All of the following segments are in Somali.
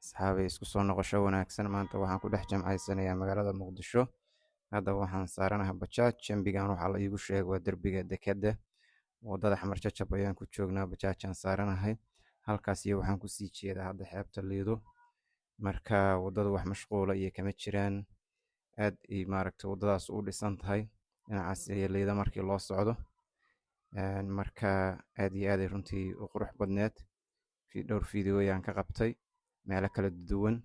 Asxaabay isku soo noqosho wanaagsan maanta waxaan ku dhex jamcaysanayaa magaalada Muqdisho. Hadda waxaan saaranahay bajaaj. Jambigan waxaa la iigu sheegay waa derbiga dekedda. Wadada Xamar Jajab ayaan ku joognaa, bajaajaan saaranahay. Halkaas iyo waxaan ku sii jeedaa hadda xeebta Liido. Marka wadada wax mashquula iyo kama jiraan. Aad ay wadadaas u dhisan tahay. Dhinacaas iyo Liido markii loo socdo. Marka aad iyo aad ay runtii u qurux badneed. Dhowr video ayaan ka qabtay meelo kala duwan.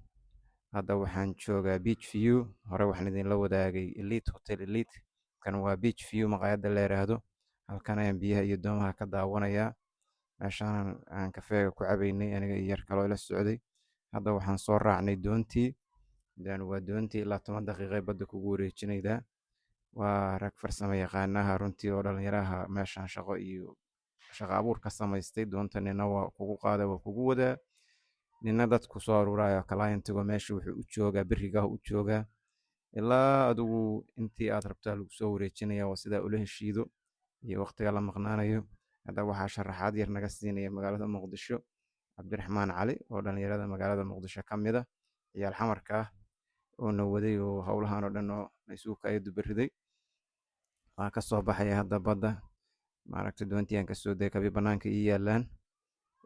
Hadda waxaan joogaa Beach View. Hore waxaan idinla wadaagay Elite Hotel Elite. Kan waa Beach View maqaayadda la yiraahdo. Halkan ayaan biyaha iyo doomaha ka daawanayaa. Meeshaan aan kafeega ku cabaynay aniga iyo yar kaloo ila socday. Hadda waxaan soo raacnay doontii. Waa doontii ilaa 10 daqiiqo badda kugu wareejinayda. Waa rag farsamo yaqaanaha runtii oo dhalinyaraha meeshaan shaqo abuur ka samaystay. Doonta nina waa kugu qaada waa kugu wadaa. Nina dadku soo aruurayo client-iga meesha wuxuu u joogaa biriga u joogaa ilaa adigu intii aad rabtaa lagu soo wareejinaya waa sidaa ula heshiido iyo waqtiga la maqnaanayo. Hadda waxaa sharaxaad yar naga siinaya magaalada Muqdisho Cabdiraxmaan Cali oo dhalinyarada magaalada Muqdisho ka mid ah ciyaal xamarka ah oo na waday oo howlahan oo dhan oo isugu kaya dubariday. Waan ka soo baxaya hadda badda doontii aan ka soo degay kabi banaanka ii yaalaan.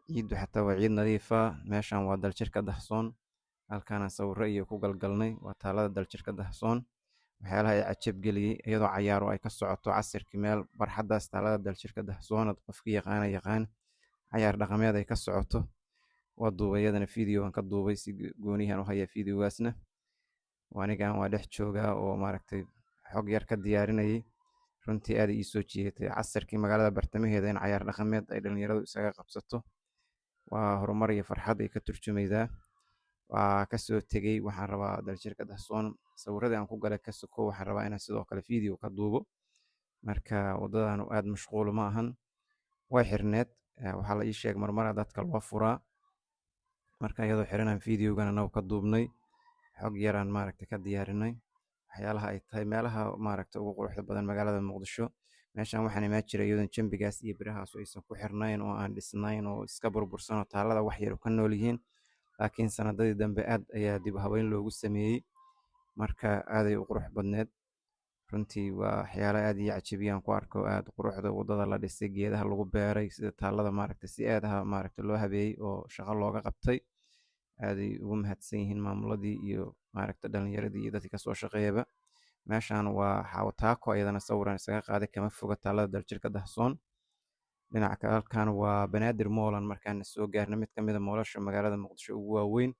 Ciiddu xataa waa ciid nadiif ah. Meeshaan waa Daljirka Dahsoon. Halkaana sawirro iyo ku galgalnay waa taalada Daljirka Dahsoon. Waxyaalaha ay cajab geliyay iyadoo cayaaro ay ka socoto casirkii meel barxaddaas taalada Daljirka Dahsoon qofkii yaqaan cayaar dhaqameed ay ka socoto. Waa duubay iyadana video aan ka duubay si gooniyahan u haya videogaasna. Anigaan waa dhex joogaa oo xog yar ka diyaarinayay. Runtii aad ii soo jiidatay casirkii magaalada bartamaheeda in cayaar dhaqameed ay dhalinyaradu isaga qabsato. Waa horumar iyo farxad ay ka turjumaydaa. Waa ka soo tegay waxaan rabaa Daljirka Dahsoon sawirradii aan ku galay ka soko waxaan rabaa inaan sidoo kale video ka duubo. Marka wadadan aad mashquul ma ahan. Way xirneed. Waxaa la ii sheegay marmar dadka loo furaa. Marka iyadoo xiranaan videogan anagu ka duubnay. Xog yaraan ka diyaarinay. Waxyaalaha ay tahay meelaha ugu quruxda badan magaalada Muqdisho. Meeshaan waxaan imaan jiray iyadoon jambigaas iyo birahaas aysan ku xirnayn oo aan dhisnayn oo iska burbursan oo taalada wax yar ka nool yihiin. Laakiin sanadadii dambe aad ayaa dib u habeyn loogu sameeyay. Marka aad ay u qurux badneed. Runtii waa waxyaalo aad ii cajabiyaan ku arko aad quruxda wadada la dhisay geedaha lagu beeray sida taalada si aad loo habeeyay oo shaqo looga qabtay. Aad ay ugu mahadsan yihiin maamuladii iyo dhalinyaradii iyo dadkii ka soo shaqeeyaba. Meeshaan waa Xawataako ayadana sawiraan isaga qaaday kama foga taalada Daljirka Dahsoon. Dhinaca kale halkaan waa Banaadir Mall markaan soo gaarnay mid ka mid ah moolasha magaalada Muqdisho ugu waaweyn.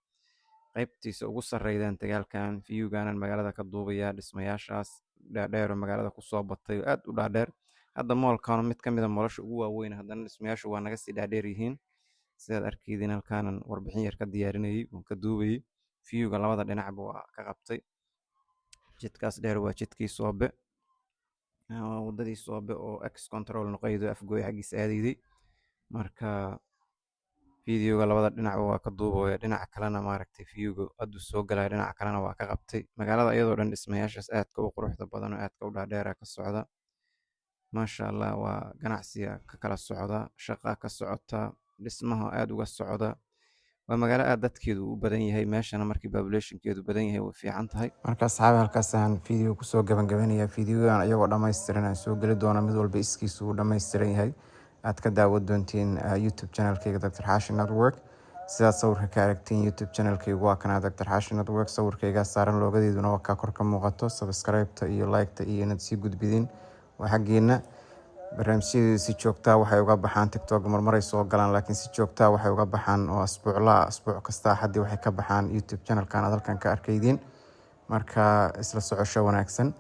Qaybtiisa ugu sarreeyaan tagaalkan view-gaanan magaalada ka duubaya dhismayaashaas dhaadheer oo magaalada ku soo batay aad u dhaadheer. Hadda mallkaan mid ka mid ah moolasha ugu waaweyn haddana dhismayaashu waa naga sii dhaadheer yihiin. Sidaad arkiidin halkaan warbixin yar ka diyaarinayay oo ka duubayay. View-ga labada dhinacba waa ka qabtay. Jidkaas dheer waa jidkii Soobe. Wadadii Soobe oo ex control noqoydo afgooy xagiisa aadayday. Marka video-ga labada dhinac waa ka duubaya dhinaca kalena view-ga aad u soo galay dhinaca kalena waa ka qabtay. Magaalada iyadoo dhan dhismayaashaas aadka u quruxda badan oo aadka u dhaadheer ka socda. Masha Allah waa ganacsiga ka kala socda, shaqo ka socota, dhismaha aad uga socda. Waa magaalo aad dadkeedu u badan yahay meeshana markii population-keedu badan yahay way fiican tahay. Marka asxaabi halkaas aan video ku soo gabagabeynaya video-gan iyagoo dhammaystiran aan soo geli doona mid walba iskiisu u dhammaystiran yahay. Aad ka daawan doontiin YouTube channel-kayga Dr. Xaashi Network. Sidaad sawirka ka aragtiin YouTube channel-kaygu waa kana Dr. Xaashi Network. Sawirkayga saaran loogadeeduna waa ka kor ka muuqato. Subscribe-ta iyo like-ta iyo inaad sii gudbidin waa xaggeena. barnaamijyada si joogta waxay uga baxaan TikTok marmaray soo galaan laakiin si joogta waxay uga baxaan oo asbuuc kasta xadii waxay ka baxaan YouTube channel-kan aad halkan ka arkaydin. Marka isla socosho wanaagsan.